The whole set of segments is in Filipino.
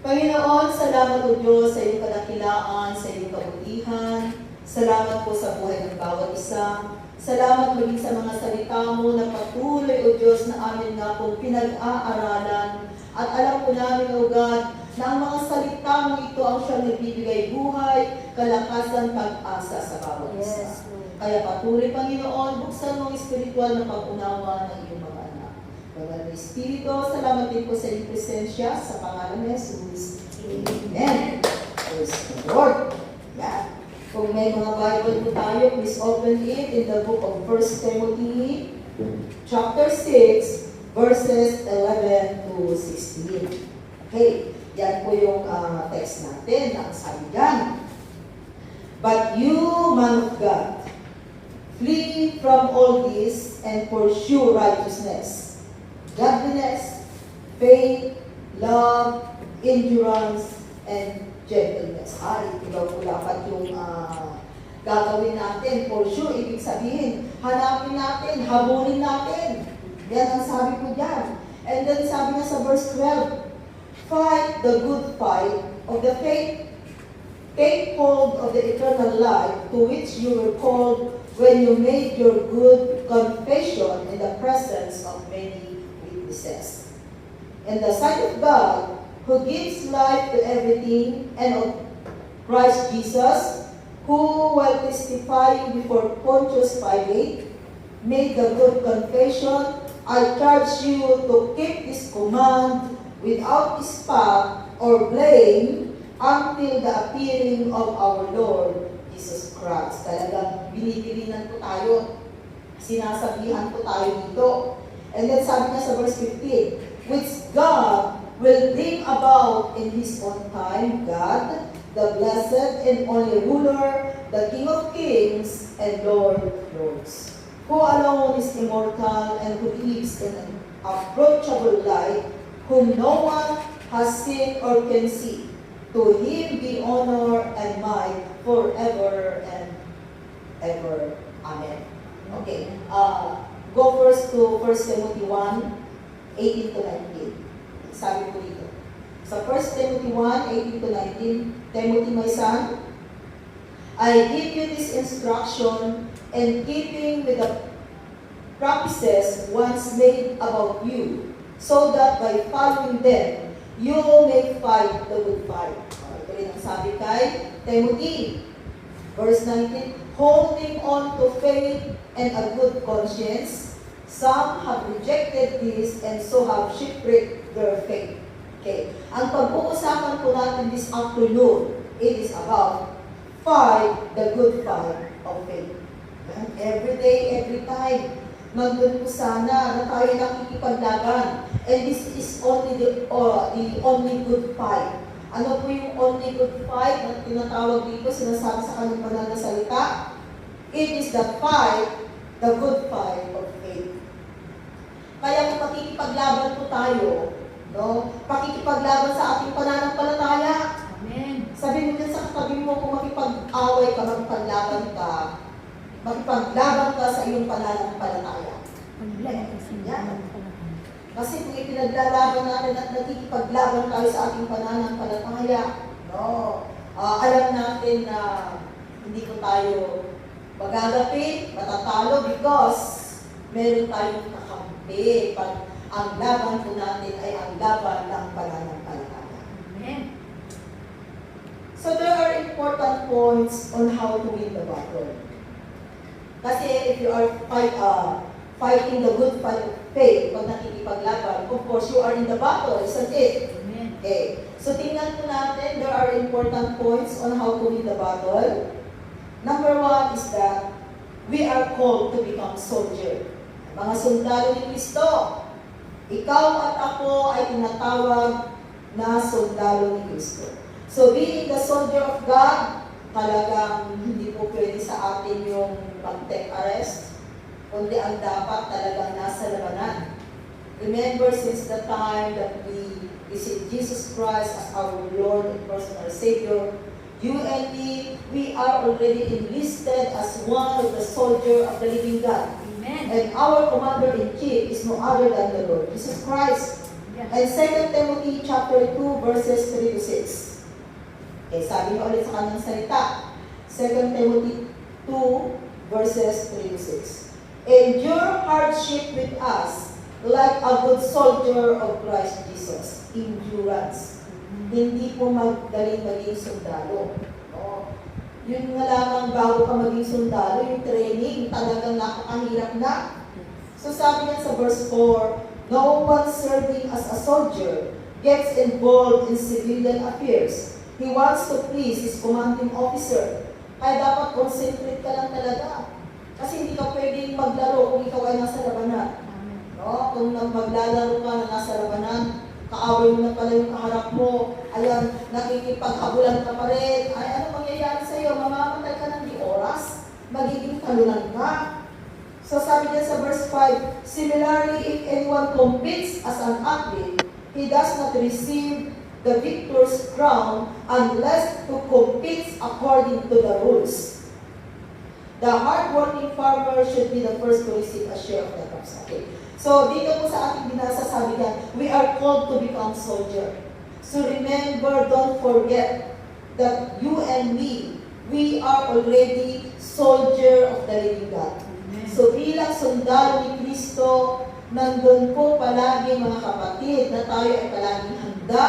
Panginoon, salamat o Diyos sa iyong kadakilaan, sa iyong kabutihan. Salamat po sa buhay ng bawat isa. Salamat maging sa mga salita mo na patuloy o Diyos na amin nga pong pinag-aaralan. At alam po namin o God na ang mga salita mo ito ang siyang nagbibigay buhay, kalakasan, pag-asa sa bawat isa. Yes, Lord. Kaya patuloy Panginoon, buksan mo ang espiritual na pag-unawa ng iyong mga anak. Banal na Espiritu, salamat din po sa iyong presensya sa pangalan ni Jesus. Amen. Praise the Lord. Yeah. Kung may mga Bible po tayo, please open it in the book of 1 Timothy, chapter 6, verses 11 to 16. Okay, yan po yung text natin. Ang sabi dyan, "But you, man of God, flee from all this and pursue righteousness, godliness, faith, love, endurance, and gentleness." Ito daw po dapat yung gagawin natin. Pursue, ibig sabihin, hanapin natin, habulin natin. Yan ang sabi ko dyan. And then sabi nga sa verse 12, "Fight the good fight of the faith. Take hold of the eternal life to which you were called when you made your good confession in the presence of many witnesses. In the sight of God, who gives life to everything, and of Christ Jesus, who, while testifying before Pontius Pilate, made the good confession, I charge you to keep this command without spot or blame until the appearing of our Lord Jesus Christ." Talagang binibirinan po tayo. Sinasabihan po tayo dito. And then sabi niya sa verse 15, "Which God will bring about in His own time, God, the blessed and only ruler, the King of kings and Lord of lords, who alone is immortal and who lives in an approachable light, whom no one has seen or can see. To Him be honor and might forever and ever. Amen." Okay. Go first to 1 Timothy 1, 18 to 19. Sabi ko dito. Sa 1 Timothy 1, 18 to 19, "Timothy, my son, I give you this instruction in keeping with the promises once made about you, so that by following them, you may fight the good fight." Ito rin ang sabi kay Timothy. Verse 19, "Holding on to faith and a good conscience, some have rejected this and so have shipwrecked their faith." Okay. Ang pag-uusapan po natin this afternoon, it is about fight the good fight of faith. Every day, every time, nandun po sana na tayo nakikipaglaban. And this is only the only good fight. Ano po yung only good fight na tinatawag dito, sinasabi sa kanyang banal na salita? It is the fight, the good fight of faith. Kaya kung pakikipaglaban po tayo, no? Pakikipaglaban sa ating pananampalataya. Amen. Sabi mo dyan sa katabi mo, kung makipag-away ka, makipaglaban ka sa iyong pananampalataya. Yan. Kasi kung ipinaglalaban natin at nakikipaglaban tayo sa ating pananampalataya, no? Alam natin na hindi ko tayo magagapit, matatalo because meron tayong kakampi. Pag ang laban po natin ay ang laban ng pananampalataya. Amen. So there are important points on how to win the battle. Kasi if you are fighting the good fight of faith, pag nakikipaglaban, of course you are in the battle, isn't it? Amen. Okay. So tingnan po natin, there are important points on how to win the battle. Number 1 is that we are called to become soldier. Mga sundalo ni Kristo. Ikaw at ako ay tinatawag na sundalo ni Kristo. So being the soldier of God, talagang hindi po pwede sa atin yung mag-take arrest, kundi ang dapat talagang nasa labanan. Remember, since the time that we receive Jesus Christ as our Lord and personal Savior, you and me, we are already enlisted as one of the soldier of the living God. Amen. And our commander-in-chief is no other than the Lord Jesus Christ. And 2 Timothy chapter 2 verses 3 to 6. Okay, sabi niya ulit sa kanyang salita. 2 Timothy 2 verses 3 to 6. Endure hardship with us like a good soldier of Christ Jesus. Endurance. Hindi po magaling maging sundalo. No? Yun nga lamang bago ka maging sundalo, yung training, talagang napakahirap na. So sabi niya sa verse 4, no one serving as a soldier gets involved in civilian affairs. He wants to please his commanding officer. Kaya dapat concentrate ka lang talaga. Kasi hindi ka pwedeng maglaro kung ikaw ay nasa labanan. No? Kung maglalaro ka na nasa labanan, kaaway mo na pala yung kaharap mo, ayan, nakikipaghabulan ka pa rin, ay ano mangyayari sa'yo? Mamamatay ka ng di oras, magiging talunan ka. So sabi niya sa verse 5, similarly, if anyone competes as an athlete, he does not receive the victor's crown unless who competes according to the rules. The hard-working farmer should be the first to receive a share of the crops. Okay. So dito po sa ating binasa sabi niya, we are called to become soldier. So remember, don't forget that you and me, we are already soldier of the living God. So bilang sundalo ni Kristo, nandun po palagi mga kapatid na tayo ay palaging handa.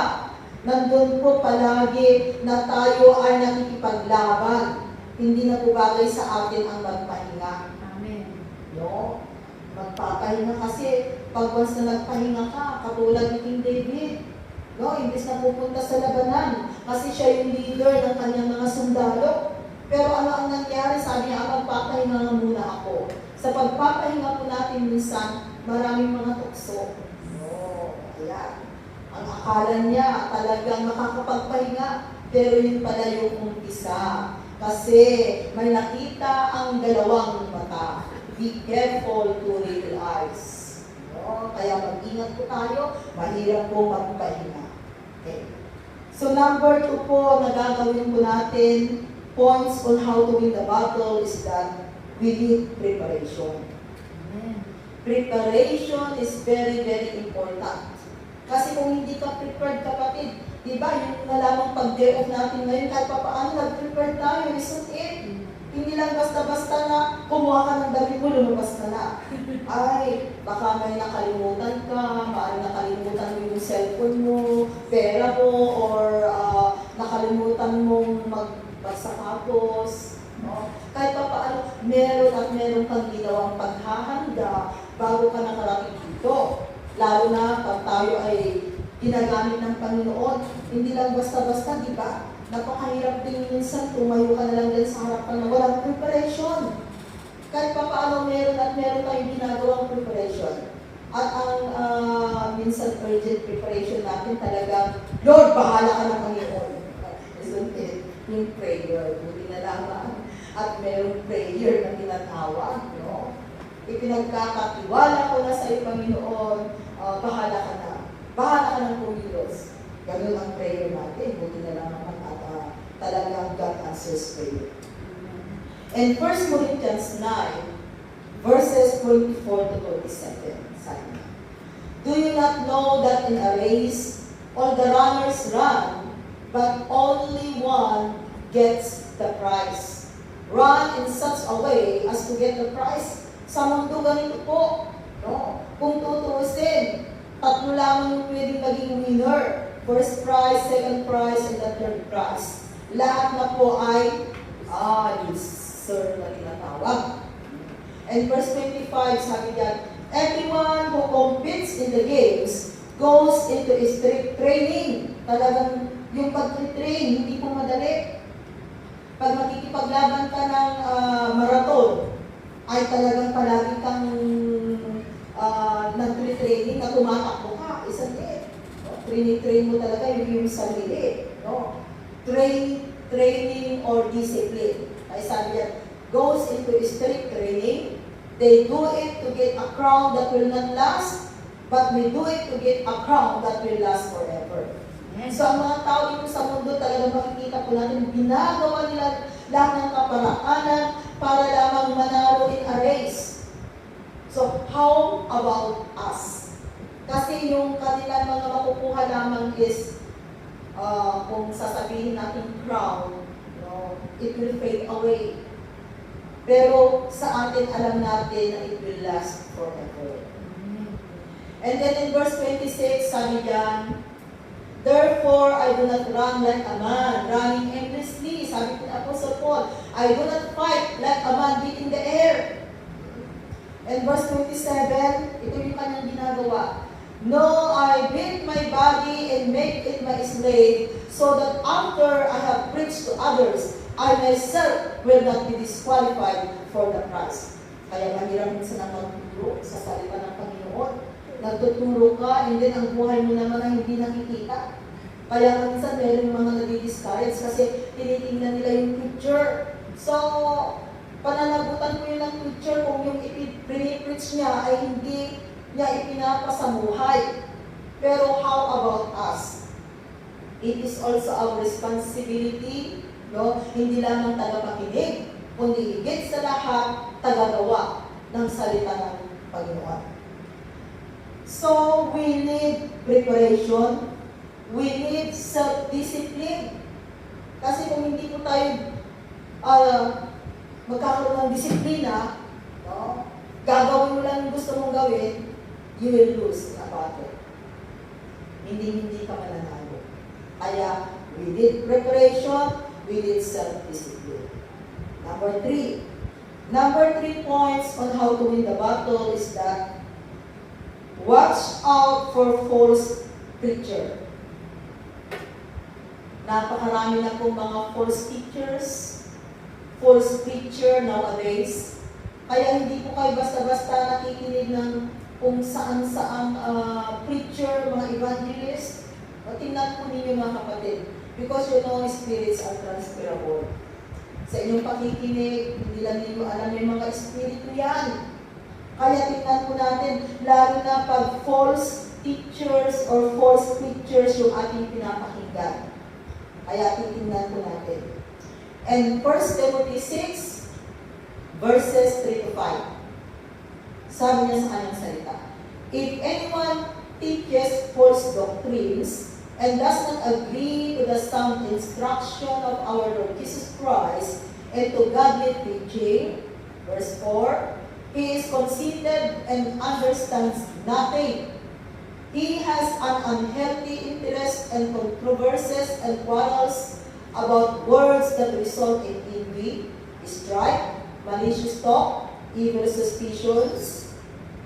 Nandun po palagi na tayo ay nakikipaglaban. Hindi na po bagay sa atin ang magpahinga. Amen. No? Magpapahinga kasi pag once na nagpahinga ka, katulad ni King David, no? Imbes na pupunta sa labanan kasi siya yung leader ng kanyang mga sundalo. Pero ano ang nangyari? Sabi niya, magpapahinga nga muna ako. Sa pagpapahinga po natin minsan, maraming mga tukso. No, ayan. Ang akala niya talagang makakapagpahinga, pero yun pala yung umpisa. Kasi may nakita ang dalawang mata. Be careful to little eyes. No, kaya mag-ingat po tayo, mahirap po magpahinga. Okay. So number 2 po, nagagawin po natin, points on how to win the battle is that we need preparation. Amen. Preparation is very, very important. Kasi kung hindi ka prepared, kapatid, di ba, yung nalamang pag-day off natin ngayon, kahit pa paano, nag-prepare tayo, isn't it? Hindi lang basta-basta na kumuha ka ng damit mo, lumabas ka na. Ay, baka may nakalimutan ka, maaari nakalimutan mo yung cellphone mo, pera mo, or nakalimutan mong magsakapos. No? Kahit pa paano, meron at meron kang ginawang paghahanda bago ka nakarating dito. Lalo na pag tayo ay ginagamit ng Panginoon, hindi lang basta-basta, di ba? Napakahirap din minsan, tumayo ka na lang din sa harapan na walang preparation. Kahit pa paano meron at meron tayong ginagawang preparation. At ang minsan urgent preparation natin talaga, Lord, bahala ka ng Panginoon. Isn't it? Yung prayer, buti na lamang. At merong prayer na tinatawag, no? Ipinagkakatiwala ko na sa iyo, Panginoon, bahala ka na. Bahala ka ng kumilos. Ganun ang prayer natin. Buti na lang naman at talagang God answers prayer. And 1 Corinthians 9, verses 24 to 27, sabi, do you not know that in a race, all the runners run, but only one gets the prize? Run in such a way as to get the prize. Sa mundo ganito po, no? Kung tutuusin, tatlo lamang yung pwedeng maging winner. First prize, second prize, and the third prize. Lahat na po ay loser na tinatawag. And verse 25, sabi diyan, everyone who competes in the games goes into a strict training. Talagang yung pag-train, hindi po madali. Pag makikipaglaban ka ng marathon, ay talagang palagi kang nag-training na tumatakbo ka, isn't it? No? Train mo talaga yung sarili. No? Training or discipline. Ay sabi yan, goes into strict training. They do it to get a crown that will not last, but we do it to get a crown that will last forever. So ang mga tao dito sa mundo talagang makikita po natin, ginagawa nila lahat ng kaparaanan para lamang manalo in a race. So how about us? Kasi yung kanilang mga makukuha lamang is, kung sasabihin natin crown, no, it will fade away. Pero sa atin, alam natin na it will last forever. And then in verse 26, sabi diyan, therefore, I do not run like a man, running aimlessly. Sabi ni Apostle Paul, I do not fight like a man beating the air. And verse 27, ito yung kanyang ginagawa. No, I build my body and make it my slave, so that after I have preached to others, I myself will not be disqualified for the prize. Kaya mahirap minsan ang magtuturo sa salita ng Panginoon. Nagtuturo ka, and then ang buhay mo naman ay hindi nakikita. Kaya minsan meron mga nadi-discourage kasi tinitingnan nila yung picture. So, pananagutan ko yun ng picture kung yung ipinipreach niya ay hindi niya ipinapasamuhay. Pero how about us? It is also our responsibility, no? Hindi lamang tagapakinig, kundi higit sa lahat, tagagawa ng salita ng Panginoon. So, we need preparation. We need self-discipline. Kasi kung hindi po tayo magkakaroon ng disiplina, no? Gagawin mo lang yung gusto mong gawin, you will lose a battle. Hindi ka mananalo. Kaya, we need preparation, we need self-discipline. Number 3 points on how to win the battle is that watch out for false preacher. Napakarami na pong mga false teachers, false preacher nowadays. Kaya hindi po kayo basta-basta nakikinig ng kung saan-saang preacher, mga evangelist. Tingnan po ninyo mga kapatid. Because you know, spirits are transferable. Sa inyong pakikinig, hindi lang ninyo alam yung mga espiritu yan. Kaya tingnan po natin, lalo na pag false teachers or false preachers yung ating pinapakinggan. Kaya titingnan po natin. And 1 Timothy 6, verses 3 to 5. Sabi niya sa kanyang salita, if anyone teaches false doctrines and does not agree to the sound instruction of our Lord Jesus Christ and to godly teaching, verse 4, he is conceited and understands nothing. He has an unhealthy interest and controversies and quarrels about words that result in envy, strife, malicious talk, evil suspicions.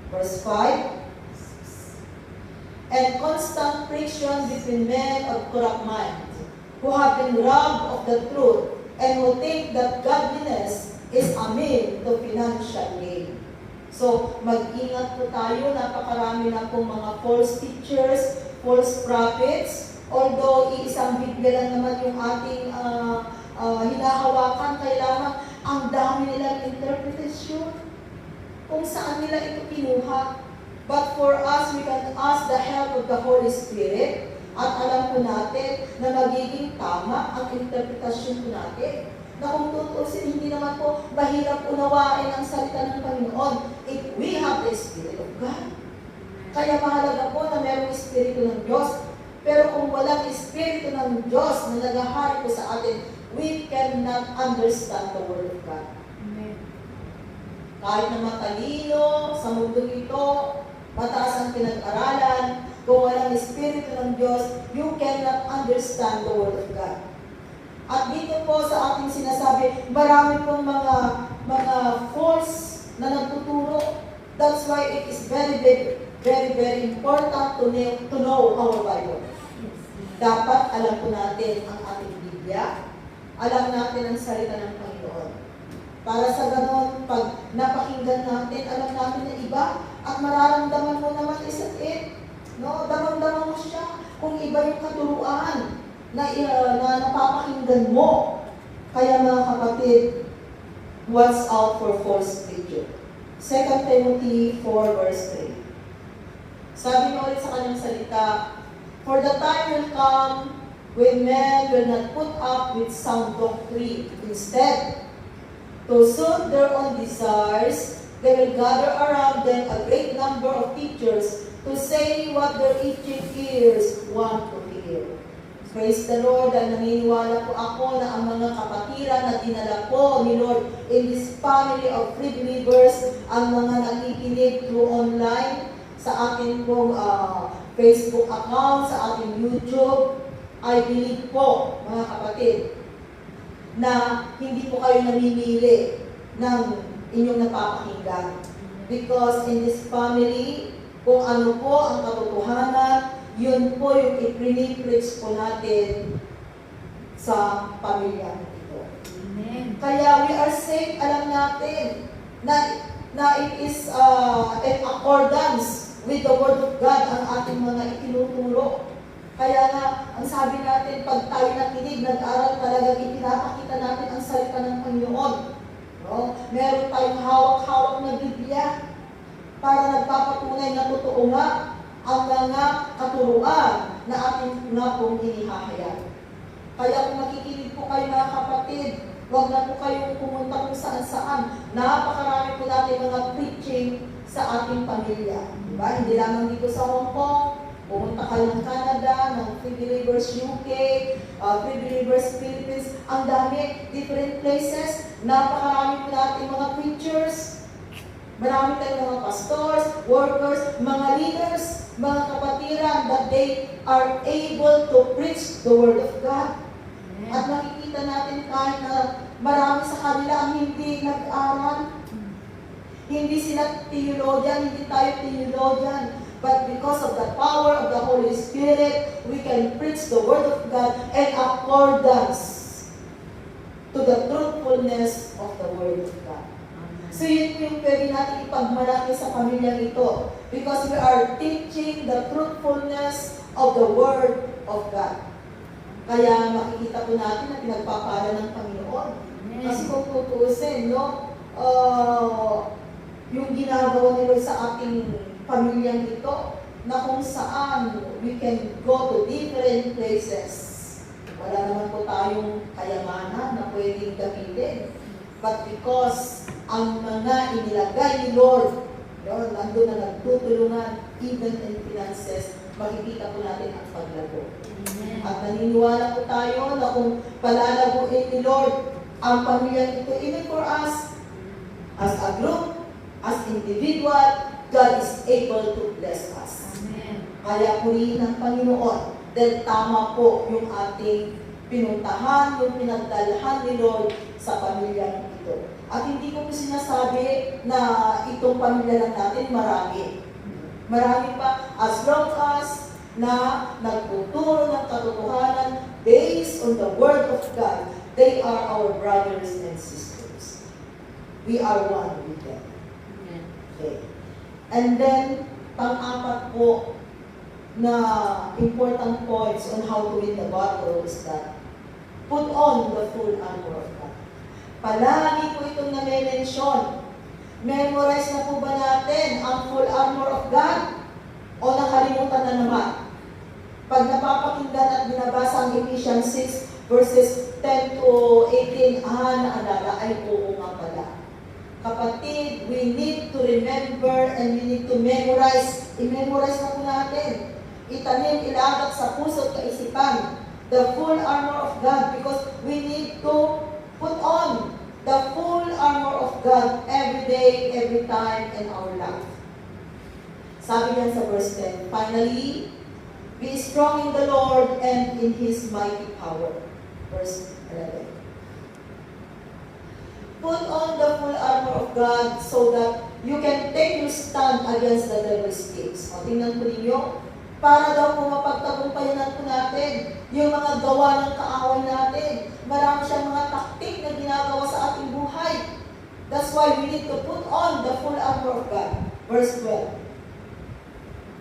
Verse 5, and constant friction between men of corrupt mind, who have been robbed of the truth, and who think that godliness is a mean to financial gain. So, mag-ingat po tayo, napakarami na pong mga false teachers, false prophets, although iisang Biblia lang naman yung ating hinahawakan, kailangan ang dami nilang interpretation kung saan nila ito kinuha. But for us, we can ask the help of the Holy Spirit at alam po natin na magiging tama ang interpretasyon po natin. Na kung tutusin, hindi naman po mahirap unawain ang salita ng Panginoon if we have the Spirit of God. Kaya mahalaga po na mayroong Espiritu ng Diyos. Pero kung walang Espiritu ng Diyos na naghahari po sa atin, we cannot understand the Word of God. Amen. Kahit na matalino sa mundong ito, mataas ang pinag-aralan, kung walang Espiritu ng Diyos, you cannot understand the Word of God. At dito po sa ating sinasabi, marami pong mga false na nagtuturo. That's why it is very, very, very important to know our Bible. Dapat alam po natin ang ating Biblia, alam natin ang salita ng Panginoon. Para sa ganon, pag napakinggan natin, alam natin na iba, at mararamdaman mo naman isa't no? Damang-damang mo siya kung iba yung katuruan na napapakinggan mo. Kaya mga kapatid, watch out for false teacher. 2 Timothy 4 verse 3. Sabi mo ulit sa kanyang salita, for the time will come when men will not put up with sound doctrine. Instead, to suit their own desires, They will gather around them a great number of teachers to say what their itching ears want to hear. Praise the Lord, dahil naniniwala po ako na ang mga kapatiran na dinala po ni Lord in this family of free believers, ang mga nakikinig through online, sa ating pong Facebook account, sa ating YouTube, I believe po, mga kapatid, na hindi po kayo namimili ng inyong napapakinggan. Because in this family, kung ano po ang katotohanan, yun po yung i-preach po natin sa pamilya ito. Amen. Kaya we are safe, alam natin na it is in accordance with the Word of God ang ating mga itinuturo. Kaya nga, ang sabi natin, pag tayo nakinig, nag-aral talagang ipinapakita natin ang salita ng Panginoon. No? Meron tayong hawak-hawak na Biblia para nagpapatunay na totoo nga ang mga katuruan na ating nga pong inihahayag. Kaya kung makikinig po kayo mga kapatid, huwag na po kayong pumunta kung saan-saan. Napakarami po natin mga preaching sa ating pamilya. Diba? Hindi lamang dito sa Hong Kong, pumunta ka ng Canada, ng Free Believers UK, Free Believers Philippines, ang dami, different places. Napakarami po natin mga preachers. Marami tayong mga pastors, workers, mga leaders, mga kapatiran that they are able to preach the Word of God. At nakikita natin kahit na marami sa kanila ang hindi nag-aral. Hindi sila theologian, hindi tayo theologian. But because of the power of the Holy Spirit, we can preach the Word of God in accordance to the truthfulness of the Word of God. So yun po yung pwede natin ipagmalaki sa pamilya ito. Because we are teaching the truthfulness of the Word of God. Kaya makikita po natin na pinagpapala ng Panginoon. Kasi kung tutuusin, no, yung ginagawa nila sa ating pamilyang ito, na kung saan we can go to different places. Wala naman po tayong kayamanan na pwedeng gamitin. But because ang mga inilagay ni Lord, yun, nandun na nagtutulungan, even in finances, makikita po natin ang paglago. Amen. At naniniwala po tayo na kung palalaguin ni Lord ang pamilya ito, even for us, as a group, as individual, God is able to bless us. Amen. Kaya purihin ng Panginoon, dahil tama po yung ating pinuntahan, yung pinagdalhan ni Lord sa pamilya ito. At hindi ko po sinasabi na itong pamilya lang natin marami. Marami pa, as long as na nagtuturo ng katotohanan based on the Word of God, they are our brothers and sisters. We are one with them. Okay. And then, pang-apat po na important points on how to win the battle is that put on the full armor of God. Palagi po itong name-mention. Memorize na po ba natin ang full armor of God? O nakalimutan na naman? Pag napapakinggan at binabasa ang Ephesians 6 verses 10 to 18, naalala ay oo nga pala. Kapatid, we need to remember and we need to memorize. I-memorize na po natin. Itanim, ilagak sa puso at kaisipan the full armor of God because we need to put on the full armor of God every day, every time in our life. Sabi niyan sa verse 10, finally, be strong in the Lord and in His mighty power. Verse 11. Put on the full armor of God so that you can take your stand against the devil's schemes. O, tingnan po ninyo, para daw po mapagtagumpayan po natin yung mga gawa ng kaaway natin. Marami siyang mga taktik na ginagawa sa ating buhay. That's why we need to put on the full armor of God. Verse 12.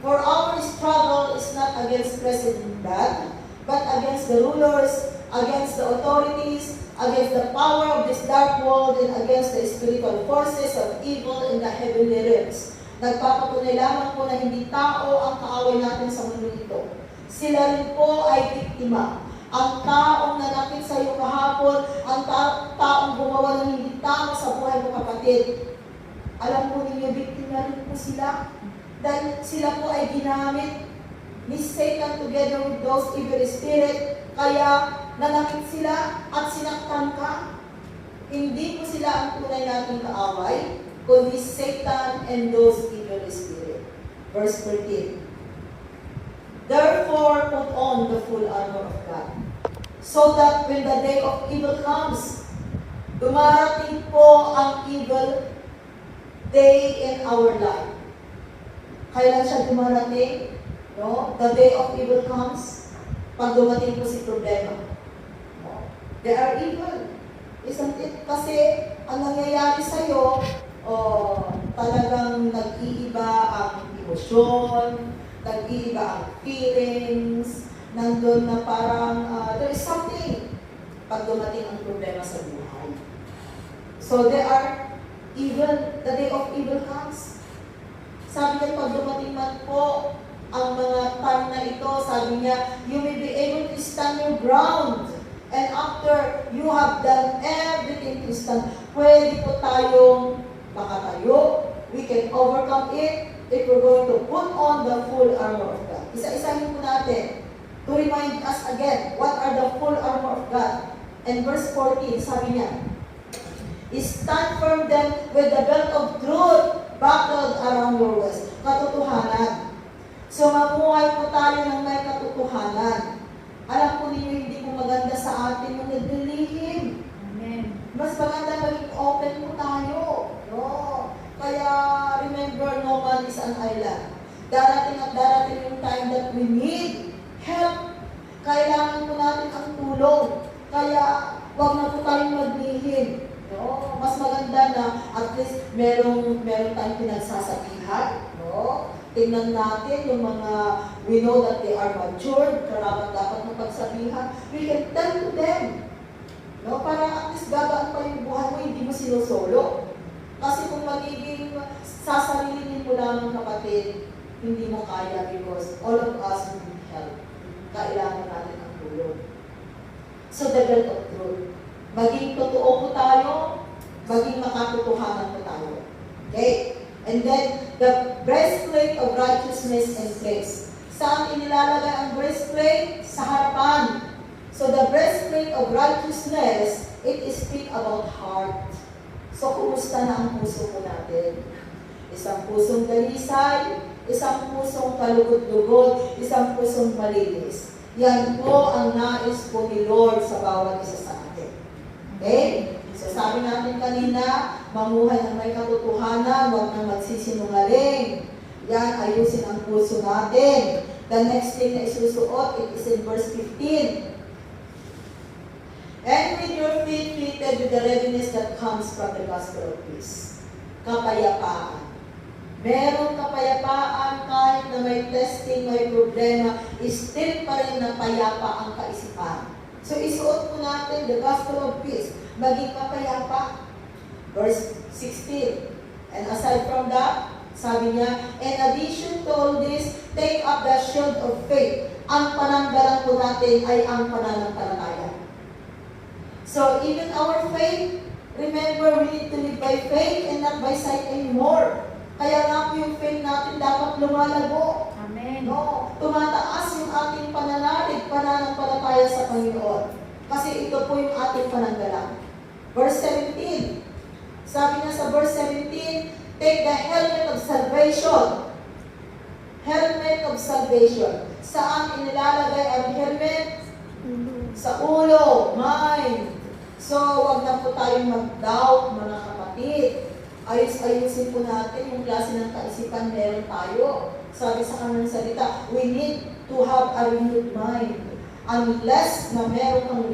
For our struggle is not against present bad, but against the rulers, against the authorities, against the power of this dark world, and against the spiritual forces of evil in the heavenly realms. Nagpapatunay lamang po na hindi tao ang kaaway natin sa mundo ito. Sila rin po ay biktima. Ang taong nanakit sa iyo kahapon, ang taong gumawa ng hindi tama sa buhay mo kapatid, Alam po ninyo, biktima rin po sila. Dahil sila po ay ginamit ni Satan together with those evil spirit. Kaya nanakit sila at sinaktan ka. Hindi po sila ang tunay nating kaaway, kundi Satan and those evil spirit. Verse 13. Therefore, put on the full armor of God, so that when the day of evil comes, dumarating po ang evil day in our life. Kailan siya dumarating? No? The day of evil comes, pag dumating po si problema. No? They are evil. Isn't it? Kasi ang nangyayari sa'yo, talagang nag-iiba ang emosyon, nag-iiba ang feelings, nandun na parang there is something pag dumating ang problema sa buhay. So they are evil, the day of evil comes. Sabi niya, pag dumating man po ang mga time na ito, sabi niya, you may be able to stand your ground. And after you have done everything to stand, pwede po tayong makatayo. We can overcome it if we're going to put on the full armor of God. Isa-isahin po natin to remind us again, what are the full armor of God? And verse 14, sabi niya, stand firm then with the belt of truth buckled around your waist. Katotohanan. So mamuhay po tayo ng may katotohanan. Alam po ninyo, hindi po maganda sa atin yung naglilihim. Amen. Mas maganda maging open po tayo. No? Kaya remember, no man is an island. Darating at darating yung time that we need help. Kailangan po natin ang tulong. Kaya wag na po tayong maglihim. No? Mas maganda na at least meron tayong pinagsasabihan. No? Tingnan natin yung mga, we know that they are matured, karapat dapat mapagsabihan. We can tell to them. No? Para at least gagaan pa yung buhay mo, hindi mo sinusolo. Kasi kung magiging sasarilinin mo lang kapatid, hindi mo kaya because all of us need help. Kailangan natin ang tulong. So the belt of truth. Maging totoo po tayo, maging makatotohanan po tayo. Okay? And then, the breastplate of righteousness and praise. Saan inilalagay ang breastplate? Sa harapan. So, the breastplate of righteousness, it is speak about heart. So, kumusta na ang puso po natin? Isang pusong dalisay, isang pusong kalugod-lugod, isang pusong malinis. Yan po ang nais po ni Lord sa bawat isa sa atin. Okay? So sabi natin kanina, mamuhay ng may katotohanan, huwag nang magsisinungaling. Yan, ayusin ang puso natin. The next thing na isusuot, it is in verse 15. And with your feet fitted with the readiness that comes from the gospel of peace. Kapayapaan. Merong kapayapaan kahit na may testing, may problema, still pa rin na payapa ang kaisipan. So isuot po natin the gospel of peace. Maging kapayapa. Verse 16. And aside from that, sabi niya, in addition to all this, take up the shield of faith. Ang pananggalang po natin ay ang pananampalataya. So even our faith, remember, we need to live by faith and not by sight anymore. Kaya nga po yung faith natin dapat lumalago. Amen. No? Tumataas yung ating pananalig, pananampalataya sa Panginoon. Kasi ito po yung ating pananggalang. Verse 17. Sabi niya sa verse 17, take the helmet of salvation. Helmet of salvation. Saan inilalagay ang helmet? Sa ulo, mind. So, wag na po tayong mag-doubt, mga kapatid. Ayus-ayusin po natin yung klase ng kaisipan meron tayo. Sabi sa kanyang salita, we need to have a renewed mind. Unless na meron kang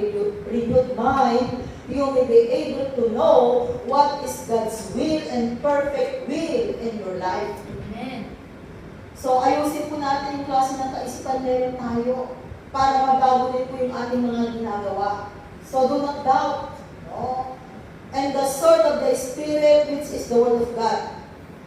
renewed mind, you may be able to know what is God's will and perfect will in your life. Amen. So, ayusin po natin yung klase ng kaisipan meron tayo para mabago din po yung ating mga ginagawa. So, do not doubt. No? And the sword of the Spirit, which is the Word of God.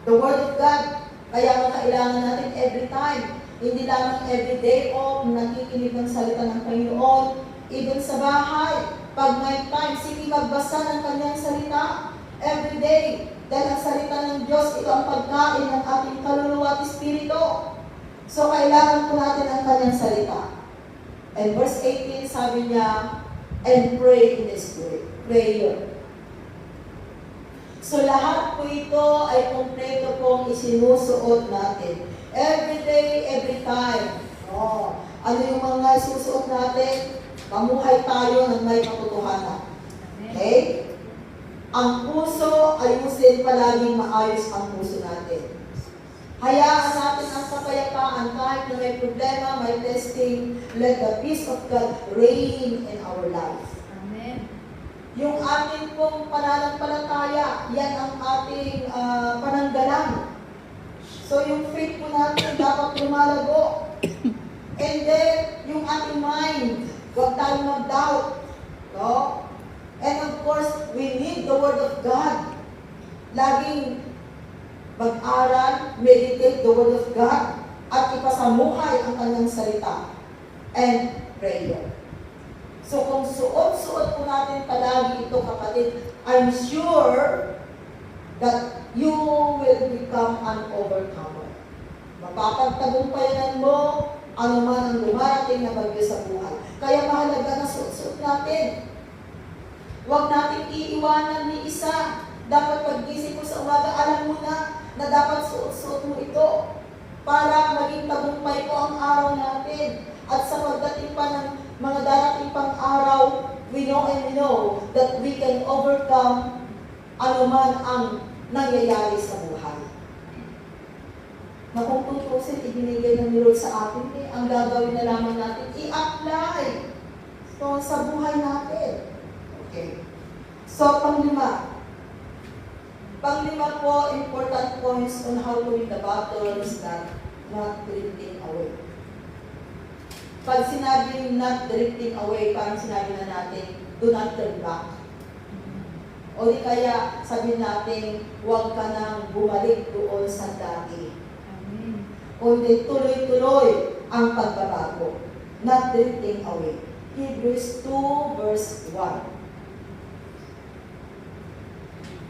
The Word of God, kaya kailangan natin every time. Hindi lamang every day o nakikinig ng salita ng Panginoon, even sa bahay. Pag may time, sige magbasa ng kanyang salita every day. Dahil ang salita ng Diyos, ito ang pagkain ng ating kaluluwa at espiritu. So, kailangan po natin ang kanyang salita. And verse 18, sabi niya, and pray in the Spirit. Prayer. So, lahat po ito ay kompleto pong isinusuot natin. Every day, every time. Oh, ano yung mga susuot natin? Mamuhay tayo ng may katotohanan. Okay? Ang puso, ayusin palaging maayos ang puso natin. Hayaan natin ang kapayapaan kahit na may problema, may testing. Let the peace of God reign in our life. Amen. Yung ating pong pananampalataya, yan ang ating pananggalang. So yung faith po natin dapat lumalago. And then, yung ating mind, huwag tayong mag-doubt. No? And of course, we need the Word of God. Laging mag-aral, meditate the Word of God, at ipasamuhay ang kanyang salita. And prayer. So kung suot-suot po natin palagi ito, kapatid, I'm sure that you will become an overcomer. Mapapagtagumpayan mo anuman ang dumarating na bagyo sa buhay. Kaya mahalaga na suot-suot natin. Huwag natin iiwanan ni isa. Dapat paggising mo sa umaga, alam mo na dapat suot-suot mo ito para maging tagumpay po ang araw natin. At sa pagdating pa ng mga darating pang araw, we know and we know that we can overcome anuman ang nangyayari sa buhay. Na kung tutusin, ibinigay ng Lord sa atin, ang gagawin na lamang natin, i-apply ito sa buhay natin. Okay. So, panglima po, important points on how to win the battle is that not drifting away. Pag sinabing not drifting away, parang sinabi na natin, do not turn back. O di kaya sabihin natin, huwag ka nang bumalik doon sa dati. Amen. Kundi tuloy-tuloy ang pagbabago. Not drifting away. Hebrews 2 verse 1.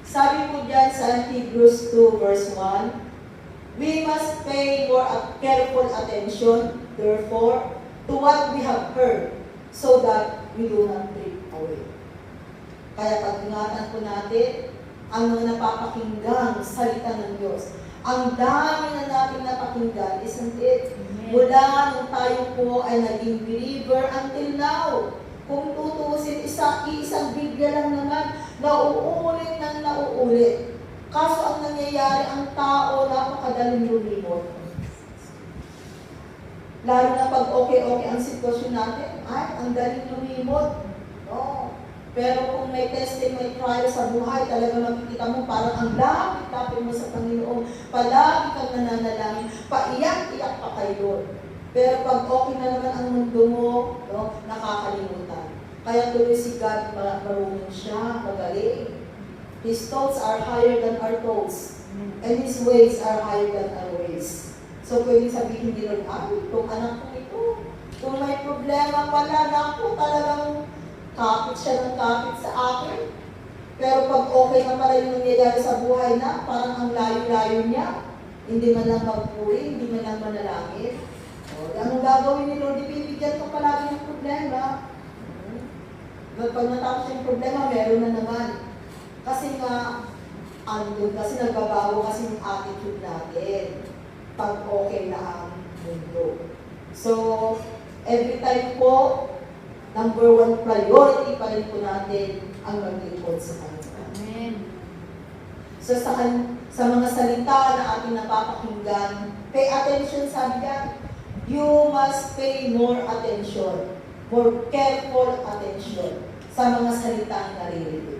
Sabi po dyan sa Hebrews 2 verse 1, we must pay more careful attention, therefore, to what we have heard, so that we do not drift away. Kaya pag-ingatan po natin ang mga napapakinggan salita ng Diyos. Ang dami na natin napakinggan, isn't it? Mula nung tayo po ay naging believer until now. Kung tutusin, isang Biblia lang naman, nauulit ng nauulit. Kaso ang nangyayari, ang tao napakadaling lumimot. Lalo na pag okay-okay ang sitwasyon natin, ay, ang daling lumimot. No. Pero kung may testing, may trial sa buhay, talaga makikita mo parang ang lapit-lapit mo sa Panginoon. Palagi kang nananalangin, paiyak-iyak pa kay Lord. Pero pag okay na naman ang mundo mo, no, nakakalimutan. Kaya tuloy si God, marunong siya, magaling. His thoughts are higher than our thoughts. And His ways are higher than our ways. So pwede sabihin nila, itong anak ko ito. Kung may problema pala, naku, talagang kapit siya ng kapit sa akin. Pero pag okay na pala yung nangyayari sa buhay na, parang ang layo-layo niya. Hindi man lang magpuri, hindi man lang manalangin. Anong gagawin ni Lord? Ibibigyan ko palagi ng problema. Pag natapos yung problema, meron na naman. Kasi nga, andun kasi nagbabago kasi yung attitude natin. Pag okay na ang mundo. So, every time po, number one priority pa rin po natin ang maglingkod sa Kanya. Amen. So, sa mga salita na ating napapakinggan, pay attention, sabi niya. You must pay more attention, more careful attention sa mga salitang naririnig.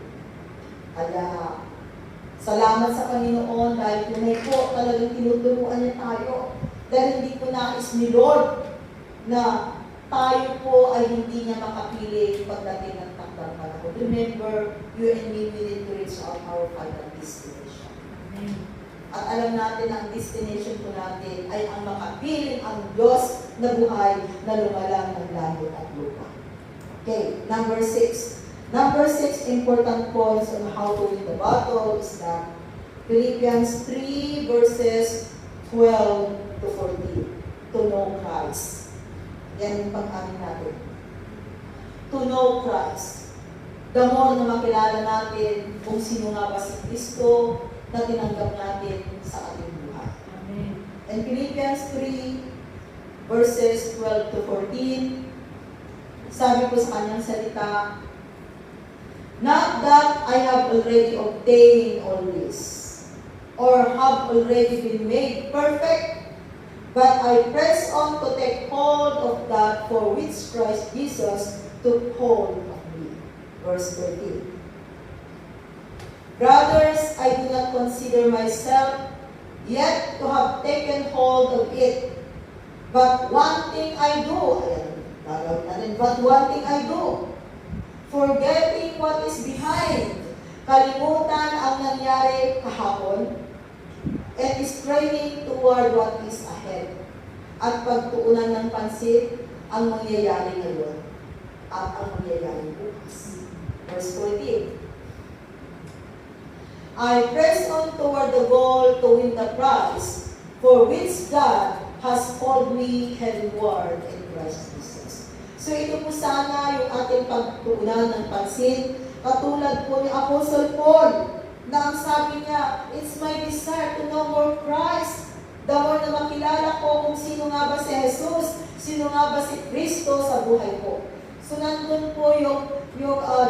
Kaya, salamat sa Panginoon dahil tunay po talagang tinuturuan niya tayo. Dahil hindi po nais ni Lord na tayo po ay hindi niya makapili pagdating ng takdang panahon. Remember, you and me, we need to reach out our final destination. Amen. At alam natin ang destination po natin ay ang makapiling ang Diyos na buhay na lumalang ng langit at lupa. Okay, number 6. Number 6 important points on how to win the battle is that Philippians 3 verses 12 to 14. To know Christ. Yan yung pang-amin natin. To know Christ. The more na makilala natin kung sino nga ba si Kristo na tinanggap natin sa ating buhay. Amen. And Philippians 3 verses 12 to 14, sabi ko sa kanyang salita, not that I have already obtained all this, or have already been made perfect, but I press on to take hold of that for which Christ Jesus took hold of me. Verse 13. Brothers, I do not consider myself yet to have taken hold of it, but one thing I do, but one thing I do, forgetting what is behind, kalimutan ang nangyari kahapon, and straining toward what is ahead, at pagtuunan ng pansin ang mangyayari ngayon at ang mangyayari bukas. Verse 14. I press on toward the goal to win the prize for which God has called me heavenward in Christ Jesus. So ito po sana yung ating pagtuunan ng pansin, katulad po ni Apostle Paul, na ang sabi niya, it's my desire to know more Christ. The more na makilala ko kung sino nga ba si Jesus, sino nga ba si Kristo sa buhay ko. So nandun po yung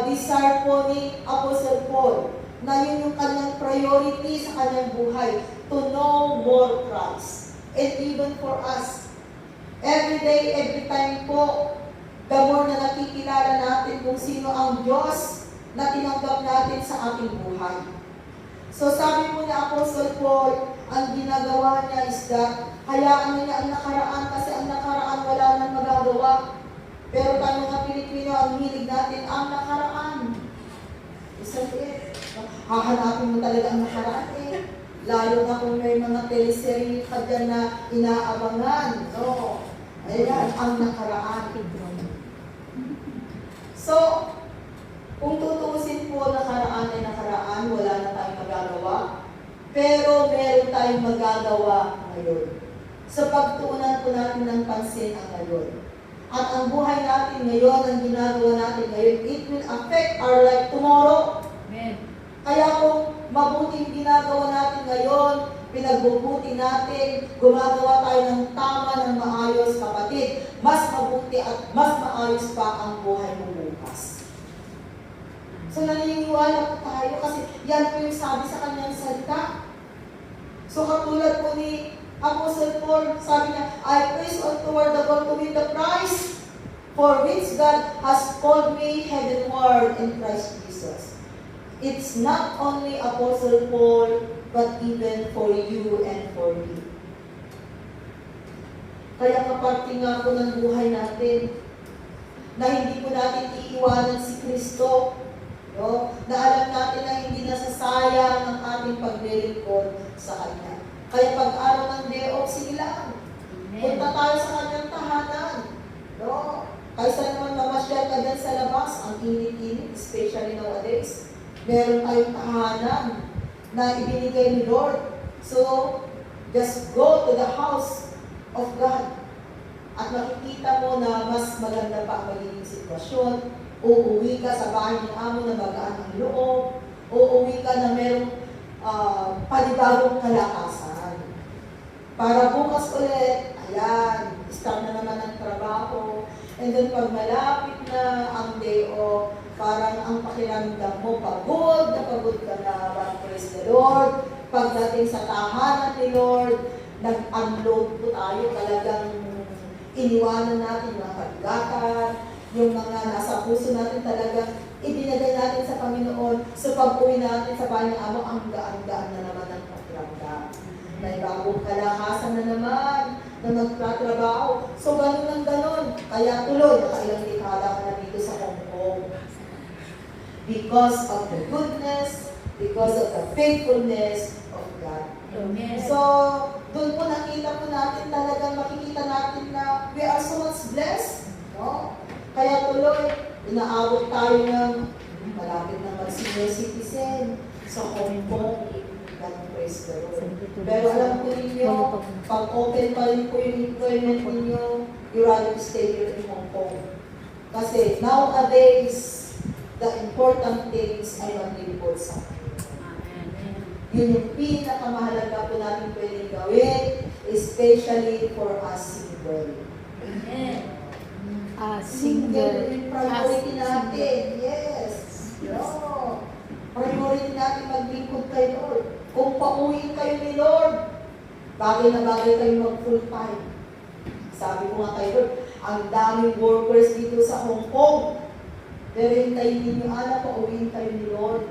desire po ni Apostle Paul, na yun yung kanyang priority sa kanyang buhay, to know more Christ. And even for us, every day, every time po, the more na nakikilala natin kung sino ang Diyos na tinanggap natin sa ating buhay. So sabi po ni Apostle Paul, ang ginagawa niya is that, hayaan niya ang nakaraan kasi ang nakaraan wala nang magagawa. Pero tayo mga Pilipino, ang hilig natin, ang nakaraan. Isang hahanapin mo talaga ang nakaraan eh. Lalo na kung may mga teleserye ka dyan na inaabangan. No? Ayan, ang nakaraan. So, kung tutuusin po nakaraan ay nakaraan, wala na tayong magagawa. Pero meron tayong magagawa ngayon. Sa pagtuunan po natin ng pansin ang ngayon. At ang buhay natin ngayon, ang ginagawa natin ngayon, it will affect our life tomorrow. Amen. Kaya kung mabuting ginagawa natin ngayon, pinagbubuti natin, gumagawa tayo ng tama, ng maayos, kapatid, mas mabuti at mas maayos pa ang buhay mo bukas. So naniniwala po tayo kasi yan po yung sabi sa kanyang salita. So katulad po ni Apostle Paul, sabi niya, I press on toward the goal to win the prize for which God has called me heavenward in Christ Jesus. It's not only Apostle Paul, but even for you and for me. Kaya kaparte nga po ng buhay natin, na hindi po natin iiwanan si Kristo, no? Na alam natin na hindi nasasayang ang ating paglilingkod sa Kanya. Kaya pag-araw ng day off, sige lang. Punta tayo sa Kanyang tahanan. No? Kaysa naman mamasyal ka dyan sa labas, ang init-init, especially nowadays. Meron tayong tahanan na ibinigay ni Lord. So, just go to the house of God. At makikita mo na mas maganda pa ang magiging sitwasyon. Uuwi ka sa bahay ng amo na magaan ang loob. Uuwi ka na merong panibagong kalakasan. Para bukas ulit, ayan, start na naman ang trabaho. And then pag malapit na ang day off, parang ang pakiramdam mo, pagod ka na, but praise the Lord. Pagdating sa tahanan ni Lord, nag-unload po tayo, talagang iniwanan natin mga pagkatan, yung mga nasa puso natin talagang ibinigay natin sa Panginoon. So pag-uwi natin sa bahay ng amo, ang gaan-gaan na naman ang pakiramdam. May bagong kalakasan na naman na magtatrabaho. So ganun ang ganun. Kaya tuloy, nakailang dekada ka na dito sa Hong Kong. Because of the goodness, because of the faithfulness of God. Amen. So, doon po nakita po natin, talagang makikita natin na we are so much blessed. No? Kaya tuloy, inaabot tayo ng malapit na mag-senior citizen sa Hong Kong. Ganun po Praise the Lord. Pero alam ko ninyo, pag open pa rin po yung employment ninyo, you rather stay here in Hong Kong. Kasi nowadays, the important things ay maglilingkod sa akin. Yun yung pinakamahalaga po natin pwedeng gawin, especially for us single. Amen. Single yung priority natin. Yes. No. Priority natin maglingkod kay Lord. Kung pauwiin kayo ni Lord, bagay na bagay kayo mag-full time. Sabi ko nga kay Lord, ang daming workers dito sa Hong Kong. Pero hintayin ninyo, pauwiin kayo ni Lord.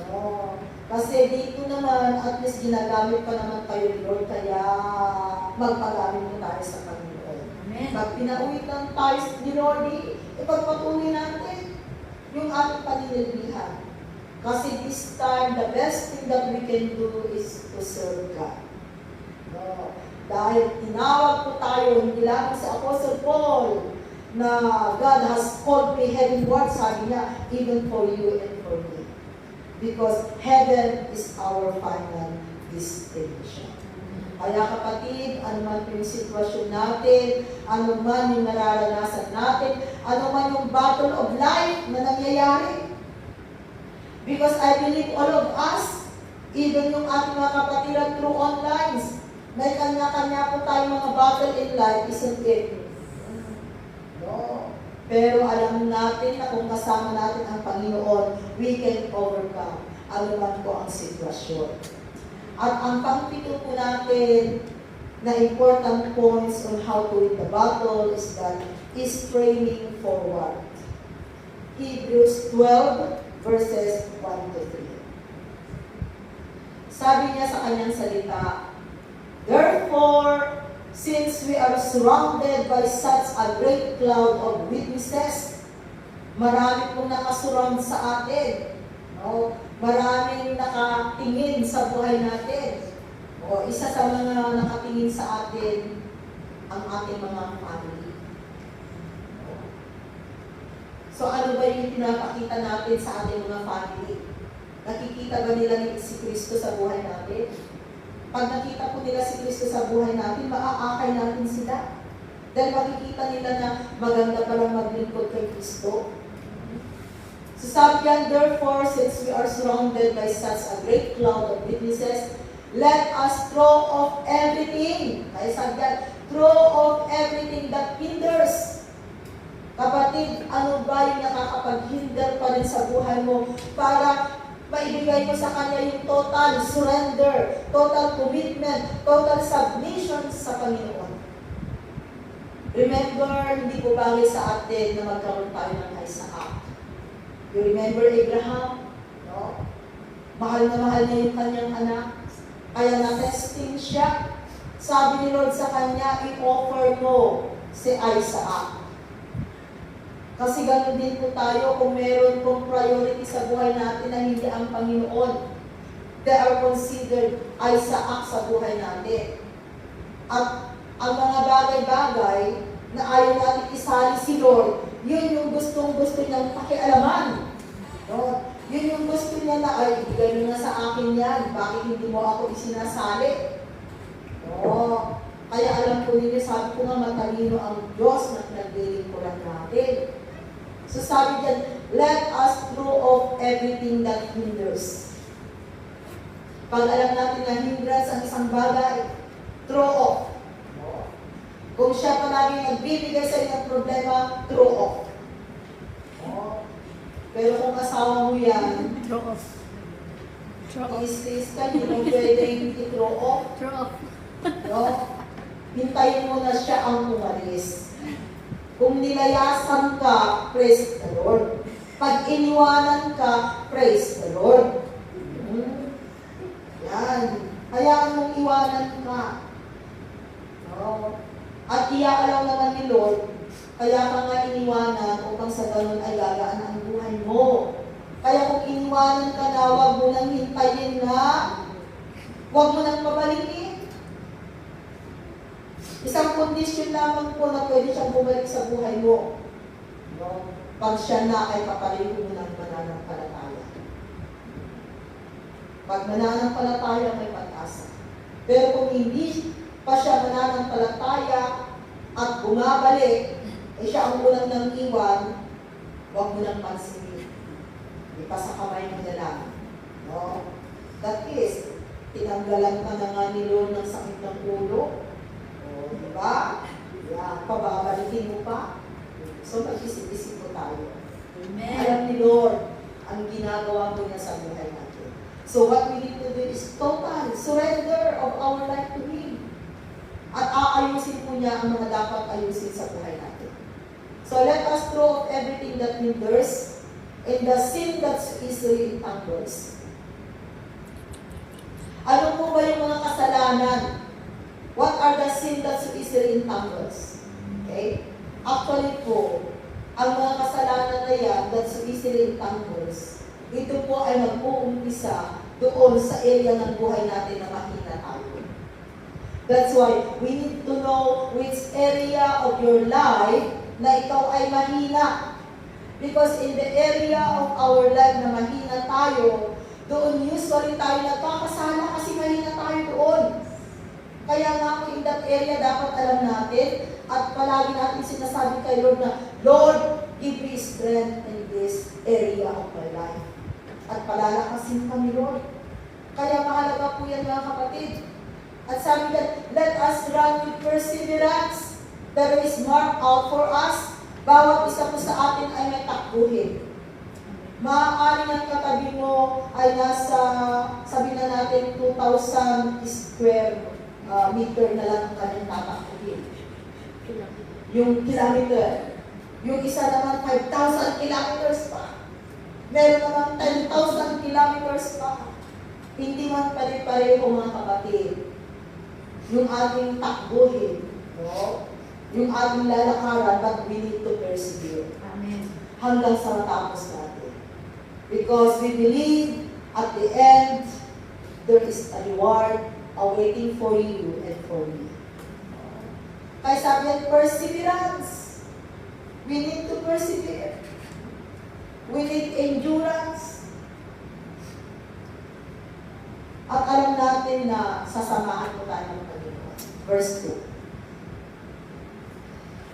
No. Kasi dito naman, at least ginagamit pa naman kayo ni Lord, kaya magpagamit mo tayo sa Panginoon. Amen. Pag pinauwi lang tayo ni Lord, ipagpatuloy natin yung ating paninilbihan. Kasi this time, the best thing that we can do is to serve God. No. Dahil tinawag po tayo, hindi lang sa Apostle Paul, na God has called me heavenward, sabi niya, even for you and for me. Because heaven is our final destination. Kaya kapatid, ano man yung sitwasyon natin, ano man yung nararanasan natin, ano man yung battle of life na nangyayari. Because I believe all of us, even yung ating mga kapatiran through online, may kanya-kanya po tayong mga battle in life, isn't it? No. Pero alam natin na kung kasama natin ang Panginoon, we can overcome anuman po ang sitwasyon. At ang pangpito po natin na important points on how to win the battle is that is training forward. Hebrews 12 verses 1 to 3. Sabi niya sa kanyang salita, therefore, since we are surrounded by such a great cloud of witnesses, marami pong nakasurround sa atin. No? Maraming nakatingin sa buhay natin. O, isa sa mga nakatingin sa atin, ang ating mga family. So ano ba yung pinapakita natin sa ating mga family? Nakikita ba nila si Kristo sa buhay natin? Pag nakita po nila si Kristo sa buhay natin, maaakay natin sila. Dahil makikita nila na maganda palang maglingkod kay Kristo. So sabi yan, therefore, since we are surrounded by such a great cloud of witnesses, let us throw off everything. Kaya sabi yan, throw off everything that hinders. Kapatid, ano ba yung nakakapag-hinder pa rin sa buhay mo para maibigay mo sa Kanya yung total surrender, total commitment, total submission sa Panginoon. Remember, hindi po bagay sa atin na magkaroon tayo ng Isaac. You remember Abraham? No? Mahal na mahal niya yung kanyang anak. Kaya na-testing siya. Sabi ni Lord sa kanya, i-offer mo si Isaac. Kasi ganoon din po tayo kung meron pong priority sa buhay natin na hindi ang Panginoon. They are considered Isaac sa buhay natin. At ang mga bagay-bagay na ayaw natin isali si Lord, yun yung gustong-gusto niyang pakialaman. No? Yun yung gusto niya na, ay, ibigay mo na sa akin yan. Bakit hindi mo ako isinasali? No? Kaya alam ko ninyo, sabi ko nga matalino ang Diyos na pinaglilingkuran natin. So sabi diyan, let us throw off everything that hinders. Pag alam natin na hindrance ang isang bagay, throw off. Kung siya pa namin nagbibigay sa inyo ng problema, throw off. Pero kung asawa mo yan, Throw off. is ka, hindi mo pwedeng i-throw off. Throw off. No? Hintayin mo na siya ang umalis. Kung nilayasan ka, praise the Lord. Pag iniwanan ka, praise the Lord. Yan. Hayaan mong iwanan ka. No? At iaalaw naman ni Lord, kaya ka nga iniwanan upang sa ganun ay gagaan ang buhay mo. Kaya kung iniwanan ka na, huwag mo nang hintayin na, huwag mo nang pabalikin. Isang kondisyon lamang po na pwede siyang bumalik sa buhay mo. No? Pag siya na ay papaliho mo ng mananampalataya. Pag mananampalataya, may pag-asa. Pero kung hindi pa siya mananampalataya at bumabalik, siya ang unang nang iwan, huwag mo nang pansinin. Ipasa kamay mo na lang. No? That is, tinanggalan ka na nga ni Lord ng sakit ng ulo. O, di ba? Yan, pababalikin mo pa. So, mag-isip-isip po tayo. Amen. Alam ni Lord ang ginagawa ko niya sa buhay natin. So, what we need to do is total surrender of our life to Him. At aayusin po niya ang mga dapat ayusin sa buhay natin. So, let us throw off everything that hinders and the sin that easily entangles. Ano po ba yung mga kasalanan? What are the sin that so easily entangles? Okay? Actually po, ang mga kasalanan na yan that so easily entangles, ito po ay nag-uumpisa doon sa area ng buhay natin na mahina tayo. That's why we need to know which area of your life na ikaw ay mahina. Because in the area of our life na mahina tayo, doon usually tayo nagkakasala kasi mahina tayo doon. Kaya nga po in that area dapat alam natin at palagi natin sinasabi kay Lord na, Lord, give me strength in this area of my life. At palalakasin kami, Lord. Kaya mahalaga po yan mga kapatid. At sabi that, let us run with perseverance. The race marked out for us. Bawat isa po sa atin ay may takbuhin. Maaari ng katabi mo ay nasa, sabi na natin, 2,000 square meter na lang ang kanyang tatakbuhin. Yung kilometer. Yung isa naman 5,000 kilometers pa. Meron naman 10,000 kilometers pa. Hindi man pare-pareho mga kapatid. Yung ating takbuhin, no? Yung ating lalakaran, but we need to persevere. Amen. Hanggang sa matapos natin. Because we believe at the end, there is a reward awaiting for you and for me. Kaya sabi yan, perseverance. We need to persevere. We need endurance. At alam natin na sasamahan mo tayo ng Panginoon. Verse 2.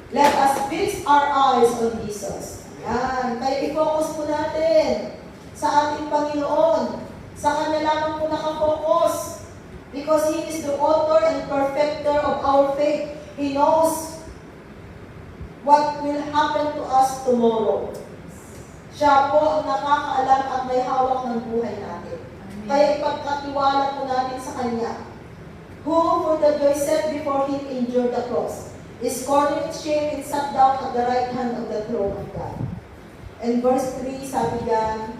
Let us fix our eyes on Jesus. Yan. Kaya i-focus po natin sa ating Panginoon. Sa Kanya lamang po nakafocus. Because He is the author and perfecter of our faith. He knows what will happen to us tomorrow. Siya po ang nakakaalam at may hawak ng buhay natin. Kaya ipagkatiwala po natin sa Kanya. Who for the joy set before Him endured the cross, is scorning its shame and sat down at the right hand of the throne of God. And verse 3, sabi yan,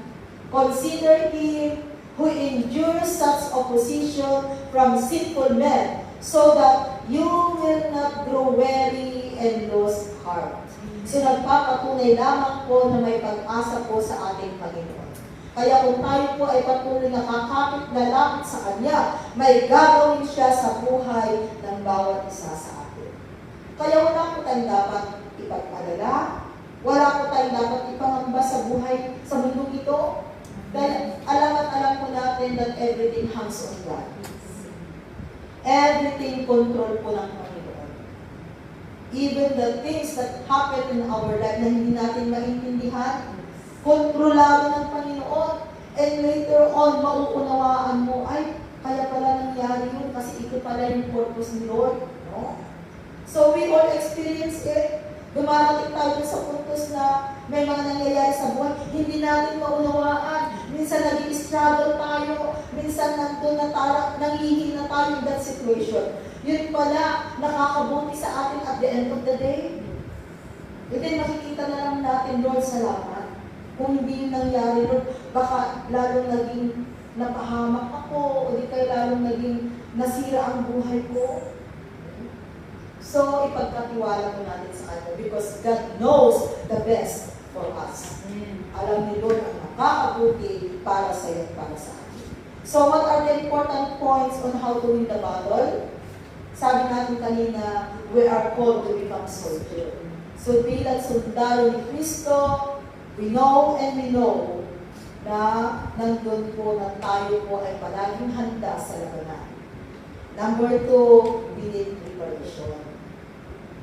consider Him who endures such opposition from sinful men, so that you will not grow weary and lose heart. So nagpapatunay lamang po na may pag-asa po sa ating Panginoon. Kaya kung tayo po ay patuloy nakakapit na lapit sa Kanya, may gagawin siya sa buhay ng bawat isa sa atin. Kaya wala po tayong dapat ipag-alala, wala po tayong dapat ipangamba sa buhay sa mundong ito. Dahil alam at alam po natin that everything hangs on God. Everything control po ng Panginoon. Even the things that happen in our life na hindi natin maintindihan, kontrolado ng Panginoon. And later on, mauunawaan mo, ay, kaya pala nangyari yun kasi ito pala yung purpose ni Lord. No? So we all experience it. Dumarating tayo sa puntos na may mga nangyayari sa buhay, hindi natin maunawaan. Minsan nag-i-struggle tayo, minsan nandun na nanghihina tayo in that situation. Yun pala, nakakabuti sa atin at the end of the day. And then makikita na lang natin, Lord, salamat. Kung hindi yung nangyari, Lord, baka lalong naging napahamak ako, o di kaya lalong naging nasira ang buhay ko. So, ipagkatiwala ko natin sa Kanya because God knows the best for us. Alam ni Lord ang nakakabuti para sa iyo at para sa akin. So, what are the important points on how to win the battle? Sabi natin kanina, we are called to become soldier. So, bilang sundalo ni Kristo, we know na nandun po na tayo po ay palaging handa sa labanan. Number 2, we need preparation.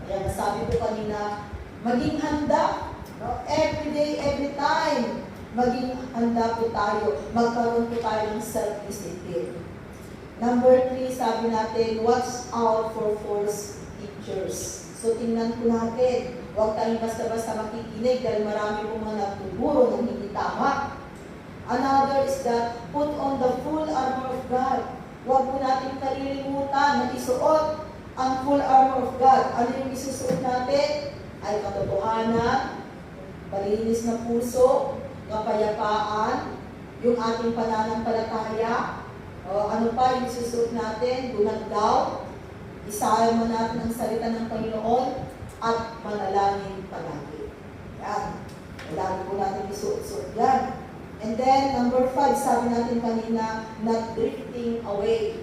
Kaya nasabi ko kanina, maging handa. No? Every day, every time, maging handa po tayo. Magkaroon po tayo ng self-discipline. Number 3, sabi natin, watch out for false teachers. So, tingnan po natin. Huwag tayong basta-basta makikinig dahil marami pong mga nagtuturo ng hindi tama. Another is that, put on the full armor of God. Huwag po natin kalilimutan na isuot ang full armor of God. Ano yung isusuot natin? Ay katotohanan, malinis na puso, kapayapaan, yung ating pananampalataya, o ano pa yung isusuot natin? Dunag daw, isama natin ang salita ng Panginoon at manalangin palagi. Yan. Lagi po natin isuot-suot yan. And then, number 5, sabi natin kanina, not drifting away.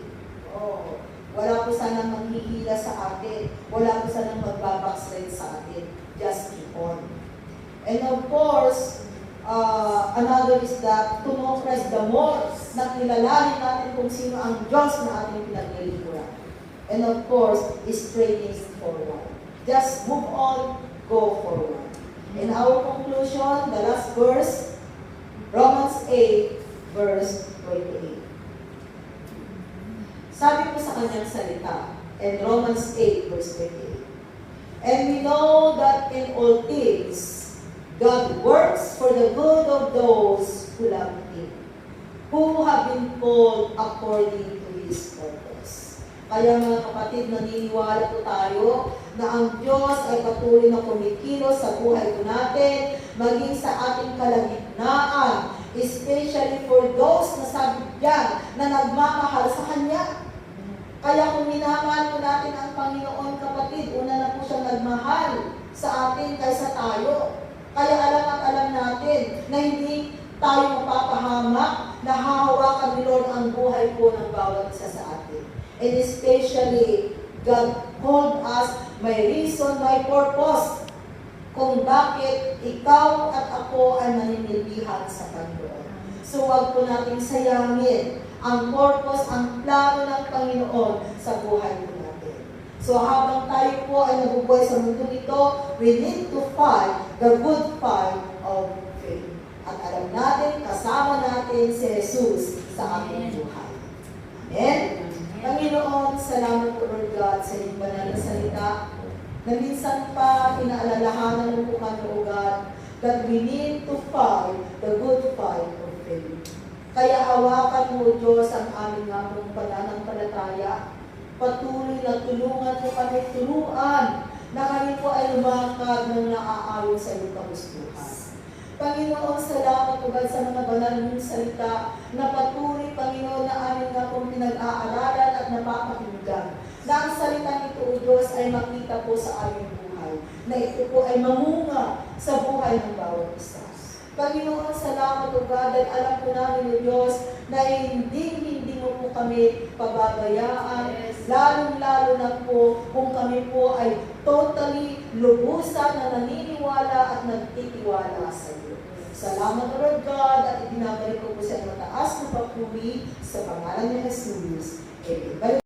Oh, wala po sanang manghihila sa atin. Wala po sanang magbabackslide sa atin. Just keep on. And of course, another is that to know Christ the more, na kilalanin natin kung sino ang Diyos na ating pinaglilingkuran. And of course, is training forward. Just move on, go forward. In our conclusion, the last verse, Romans 8, verse 28. Sabi po sa kanyang salita, in Romans 8, verse 28, and we know that in all things, God works for the good of those who love Him, who have been called according to His purpose. Kaya mga kapatid, naniniwala po tayo na ang Diyos ay patuloy na kumikilos sa buhay po natin, maging sa ating kalagitnaan, especially for those na sabi diyan na nagmamahal sa Kanya. Kaya kung minamahal po natin ang Panginoon, kapatid, una na po siyang nagmahal sa atin kaysa tayo. Kaya alam at alam natin na hindi tayo mapapahamak, na hahawakan ni Lord ang buhay po ng bawat isa sa atin. And especially, God called us, may reason, may purpose, kung bakit ikaw at ako ay naninilbihan sa Panginoon. So huwag po natin sayangin ang purpose, ang plano ng Panginoon sa buhay po natin. So habang tayo po ay nabubuhay sa mundo nito, we need to fight the good fight of faith. At alam natin, kasama natin si Jesus sa ating buhay. Amen? Panginoon, salamat po Lord God sa iyong banal na salita, na minsan pa inaalalahanan mo po kami, O God, that we need to fight the good fight of faith. Kaya hawakan mo, Diyos, ang aming nga pong pananampalataya. Patuloy na tulungan mo kami, turuan na kami po ay lumakad ng naaayon sa iyong kagustuhan. Panginoon, salamat po God sa mga banal mong salita na patuloy, Panginoon, na aming nga pong pinag-aaralan at napapakinggan. Na ang salita nito, O Diyos, ay makita po sa aming buhay. Na ito po ay mamunga sa buhay ng bawat isa. Panginoon, salamat o God, dahil alam po namin o Diyos na hindi mo po kami pababayaan, lalong-lalo na po kung kami po ay totally lubusan na naniniwala at nagtitiwala sa iyo. Salamat o Lord God, at ibinabalik ko po sa mataas na papuri sa pangalan ni Jesus. Amen.